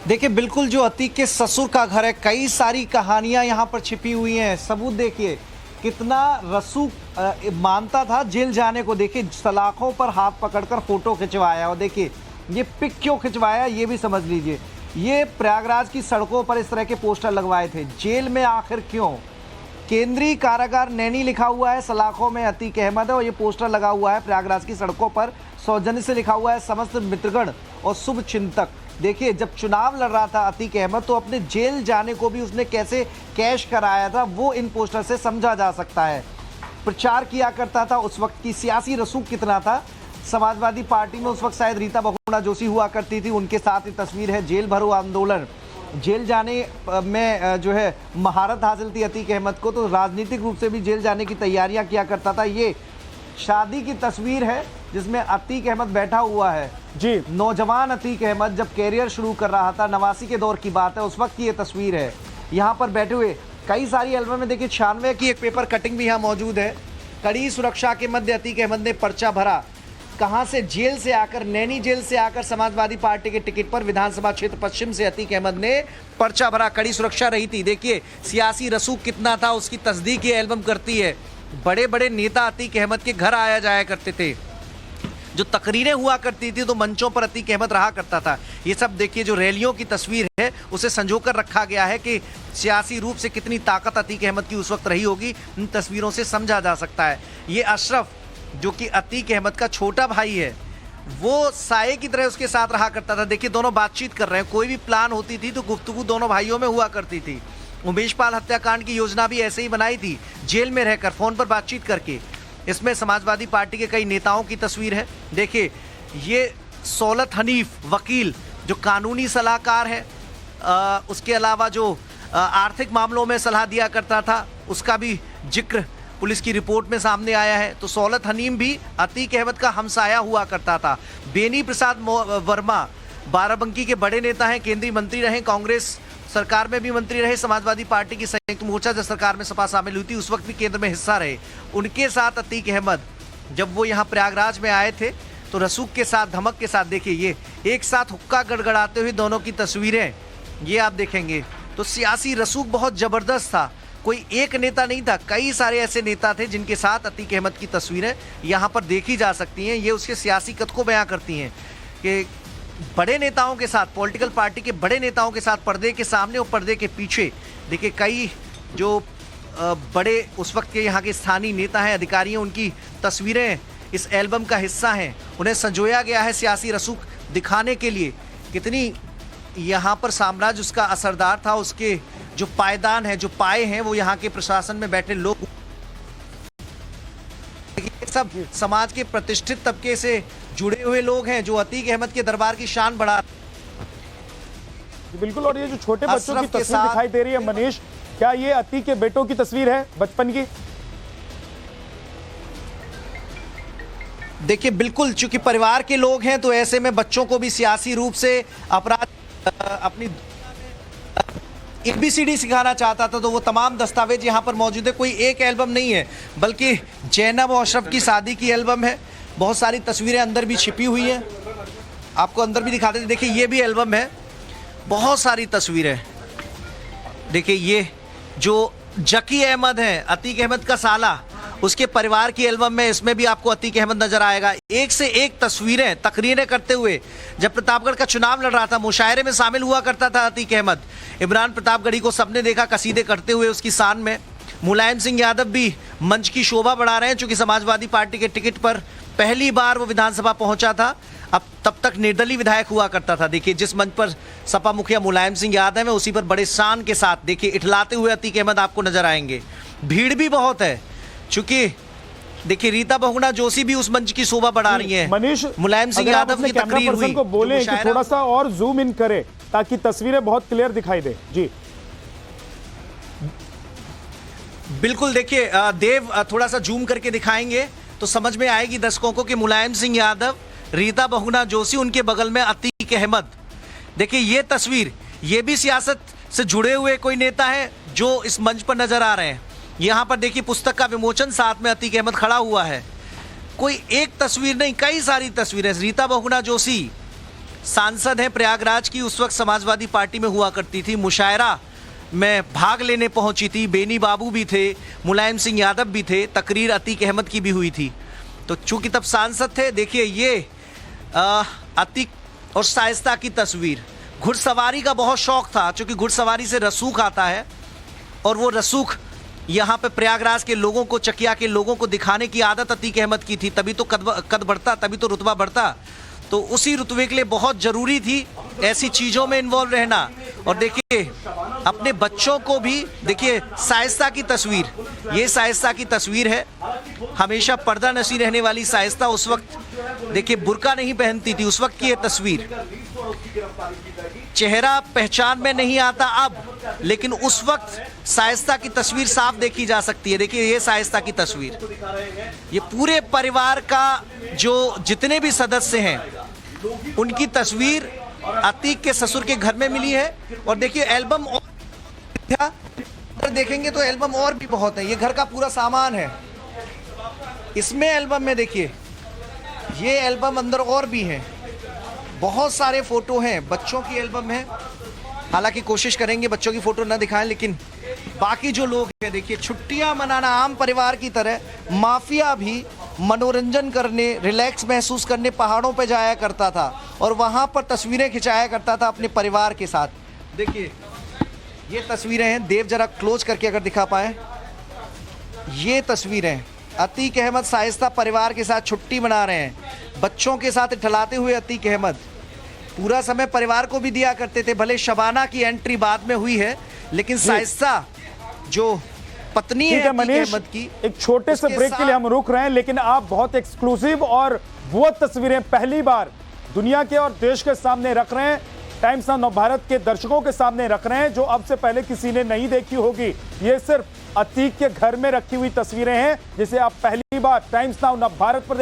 देखिए बिल्कुल जो अतीक के ससुर का घर है, कई सारी कहानियां यहाँ पर छिपी हुई हैं। सबूत देखिए कितना रसूख मानता था जेल जाने को। देखिए सलाखों पर हाथ पकड़कर फोटो खिंचवाया, और देखिए ये पिक क्यों खिंचवाया ये भी समझ लीजिए। ये प्रयागराज की सड़कों पर इस तरह के पोस्टर लगवाए थे, जेल में आखिर क्यों। केंद्रीय कारागार नैनी लिखा हुआ है, सलाखों में अतीक अहमद है, और ये पोस्टर लगा हुआ है प्रयागराज की सड़कों पर। सौजन्य से लिखा हुआ है समस्त मित्रगण और शुभ चिंतक। देखिए जब चुनाव लड़ रहा था अतीक अहमद, तो अपने जेल जाने को भी उसने कैसे कैश कराया था वो इन पोस्टर से समझा जा सकता है। प्रचार किया करता था, उस वक्त की सियासी रसूख कितना था। समाजवादी पार्टी में उस वक्त शायद रीता बहुगुणा जोशी हुआ करती थी, उनके साथ ये तस्वीर है। जेल भरो आंदोलन, जेल जाने में जो है महारत हासिल थी अतीक अहमद को, तो राजनीतिक रूप से भी जेल जाने की तैयारियां किया करता था। ये शादी की तस्वीर है जिसमें अतीक अहमद बैठा हुआ है जी। नौजवान अतीक अहमद जब कैरियर शुरू कर रहा था, 89 के दौर की बात है, उस वक्त की ये तस्वीर है। यहाँ पर बैठे हुए कई सारी एल्बम में देखिए 96 की एक पेपर कटिंग भी यहाँ मौजूद है। कड़ी सुरक्षा के मध्य अतीक अहमद ने पर्चा भरा। कहाँ से, जेल से आकर, नैनी जेल से आकर समाजवादी पार्टी के टिकट पर विधानसभा क्षेत्र पश्चिम से अतीक अहमद ने पर्चा भरा। कड़ी सुरक्षा रही थी। देखिए सियासी रसूख कितना था उसकी तस्दीक ये एल्बम करती है। बड़े बड़े नेता अतीक अहमद के घर आया जाया करते थे, जो तकरीरें हुआ करती थी तो मंचों पर अतीक अहमद रहा करता था। ये सब देखिए जो रैलियों की तस्वीर है उसे संजोकर रखा गया है कि सियासी रूप से कितनी ताकत अतीक अहमद की उस वक्त रही होगी, इन तस्वीरों से समझा जा सकता है। ये अशरफ जो कि अतीक अहमद का छोटा भाई है, वो साये की तरह उसके साथ रहा करता था। देखिए दोनों बातचीत कर रहे हैं, कोई भी प्लान होती थी तो गुफ्तगू दोनों भाइयों में हुआ करती थी। उमेश पाल हत्याकांड की योजना भी ऐसे ही बनाई थी, जेल में रहकर फोन पर बातचीत करके। इसमें समाजवादी पार्टी के कई नेताओं की तस्वीर है। देखिए ये सौलत हनीफ वकील जो कानूनी सलाहकार है, उसके अलावा जो आर्थिक मामलों में सलाह दिया करता था, उसका भी जिक्र पुलिस की रिपोर्ट में सामने आया है। तो सौलत हनीम भी अतीक अहमद का हमसाया हुआ करता था। बेनी प्रसाद वर्मा बाराबंकी के बड़े नेता हैं, केंद्रीय मंत्री रहे, कांग्रेस सरकार में भी मंत्री रहे, समाजवादी पार्टी की संयुक्त मोर्चा जब सरकार में सपा शामिल हुई थी उस वक्त भी केंद्र में हिस्सा रहे। उनके साथ अतीक अहमद जब वो यहाँ प्रयागराज में आए थे तो रसूख के साथ, धमक के साथ, देखिए ये एक साथ हुक्का गड़गड़ाते हुए दोनों की तस्वीरें ये आप देखेंगे। तो सियासी रसूख बहुत जबरदस्त था। कोई एक नेता नहीं था, कई सारे ऐसे नेता थे जिनके साथ अतीक अहमद की तस्वीरें यहाँ पर देखी जा सकती हैं। ये उसके सियासी कद को बयां करती हैं कि बड़े नेताओं के साथ, पॉलिटिकल पार्टी के बड़े नेताओं के साथ पर्दे के सामने और पर्दे के पीछे देखिए कई जो बड़े उस वक्त के यहाँ के स्थानीय नेता हैं, अधिकारी हैं, उनकी तस्वीरें इस एल्बम का हिस्सा हैं। उन्हें संजोया गया है सियासी रसूख दिखाने के लिए। कितनी यहाँ पर साम्राज्य उसका असरदार था, उसके जो पायदान है, जो पाए हैं, वो यहाँ के प्रशासन में बैठे लोग, सब समाज के प्रतिष्ठित तबके से जुड़े हुए लोग हैं जो अतीक अहमद के दरबार की शान बढ़ा। बिल्कुल। और ये जो छोटे बच्चों की तस्वीर दिखाई दे रही है मनीष, क्या ये अतीक के बेटों की तस्वीर है बचपन की? देखिए बिल्कुल, चूंकि परिवार के लोग हैं तो ऐसे में बच्चों को भी सियासी रूप से अपराध अपनी ABCD सिखाना चाहता था, तो वो तमाम दस्तावेज यहाँ पर मौजूद है। कोई एक एल्बम नहीं है, बल्कि जैनब और अशरफ की शादी की एल्बम है। बहुत सारी तस्वीरें अंदर भी छिपी हुई हैं, आपको अंदर भी दिखाते थे। देखिए ये भी एल्बम है, बहुत सारी तस्वीरें। देखिए ये जो जकी अहमद है, अतीक अहमद का साला, उसके परिवार की एल्बम में, इसमें भी आपको अतीक अहमद नजर आएगा। एक से एक तस्वीरें, तकरीरें करते हुए। जब प्रतापगढ़ का चुनाव लड़ रहा था, मुशायरे में शामिल हुआ करता था अतीक अहमद। इमरान प्रतापगढ़ी को सबने देखा कसीदे करते हुए उसकी शान में। मुलायम सिंह यादव भी मंच की शोभा बढ़ा रहे हैं, चूंकि समाजवादी पार्टी के टिकट पर पहली बार वो विधानसभा पहुंचा था। अब तब तक निर्दलीय विधायक हुआ करता था। देखिए जिस मंच पर सपा मुखिया मुलायम सिंह यादव है, उसी पर बड़े शान के साथ देखिए इठलाते हुए अतीक अहमद आपको नजर आएंगे। भीड़ भी बहुत है, चूंकि देखिए रीता बहुगुणा जोशी भी उस मंच की शोभा बढ़ा रही है। मनीष, मुलायम सिंह यादव की तकरीर हुई, को बोले कि थोड़ा सा और जूम इन करे ताकि तस्वीरें बहुत क्लियर दिखाई दे। जी बिल्कुल। देखिए देव थोड़ा सा जूम करके दिखाएंगे तो समझ में आएगी दर्शकों को कि मुलायम सिंह यादव, रीता बहुगुणा जोशी, उनके बगल में अतीक अहमद। देखिए ये तस्वीर, ये भी सियासत से जुड़े हुए कोई नेता है जो इस मंच पर नजर आ रहे हैं। यहाँ पर देखिए पुस्तक का विमोचन, साथ में अतीक अहमद खड़ा हुआ है। कोई एक तस्वीर नहीं, कई सारी तस्वीरें। रीता बहुगुणा जोशी सांसद हैं प्रयागराज की, उस वक्त समाजवादी पार्टी में हुआ करती थी, मुशायरा में भाग लेने पहुंची थी। बेनी बाबू भी थे, मुलायम सिंह यादव भी थे, तकरीर अतीक अहमद की भी हुई थी। तो चूंकि तब सांसद थे, देखिए ये अतीक और शाइस्ता की तस्वीर। घुड़सवारी का बहुत शौक था, चूंकि घुड़सवारी से रसूख आता है और वो रसूख यहाँ पे प्रयागराज के लोगों को, चकिया के लोगों को दिखाने की आदत अतीक अहमद की थी। तभी तो कद बढ़ता, तभी तो रुतबा बढ़ता। तो उसी रुतबे के लिए बहुत ज़रूरी थी ऐसी चीज़ों में इन्वॉल्व रहना। और देखिए अपने बच्चों को भी, देखिए शाइस्ता की तस्वीर, ये शाइस्ता की तस्वीर है, हमेशा पर्दा नशी रहने वाली शाइस्ता। उस वक्त देखिए बुर्का नहीं पहनती थी, उस वक्त की ये तस्वीर। चेहरा पहचान में नहीं आता अब, लेकिन उस वक्त शाइस्ता की तस्वीर साफ देखी जा सकती है। देखिए ये शाइस्ता की तस्वीर, ये पूरे परिवार का जो जितने भी सदस्य हैं उनकी तस्वीर अतीक के ससुर के घर में मिली है। और देखिए एल्बम और देखेंगे तो एल्बम और भी बहुत है। ये घर का पूरा सामान है इसमें एल्बम में। देखिए ये एल्बम अंदर और भी हैं, बहुत सारे फोटो हैं, बच्चों की एल्बम है। हालांकि कोशिश करेंगे बच्चों की फोटो ना दिखाएं, लेकिन बाकी जो लोग हैं देखिए छुट्टियां मनाना आम परिवार की तरह, माफिया भी मनोरंजन करने, रिलैक्स महसूस करने पहाड़ों पे जाया करता था और वहां पर तस्वीरें खिंचाया करता था अपने परिवार के साथ। देखिए ये तस्वीरें हैं, देव जरा क्लोज करके अगर दिखा पाए, ये तस्वीरें अतीक अहमद शाइस्ता परिवार के साथ छुट्टी मना रहे हैं, बच्चों के साथ ठहराते हुए अतीक अहमद पूरा समय परिवार को भी दिया करते थे। भले शबाना की एंट्री बाद में हुई है, लेकिन शाइस्ता जो पत्नी है मनीष, अहमद की, एक छोटे से ब्रेक के लिए हम रुक रहे हैं, लेकिन आप बहुत एक्सक्लूसिव और वो तस्वीरें पहली बार दुनिया के और देश के सामने रख रहे हैं, टाइम्स नाउ भारत के दर्शकों के सामने रख रहे हैं, जो अब से पहले किसी ने नहीं देखी होगी। ये सिर्फ अतीक के घर में रखी हुई तस्वीरें हैं, जिसे आप पहली बार टाइम्स नाउ भारत पर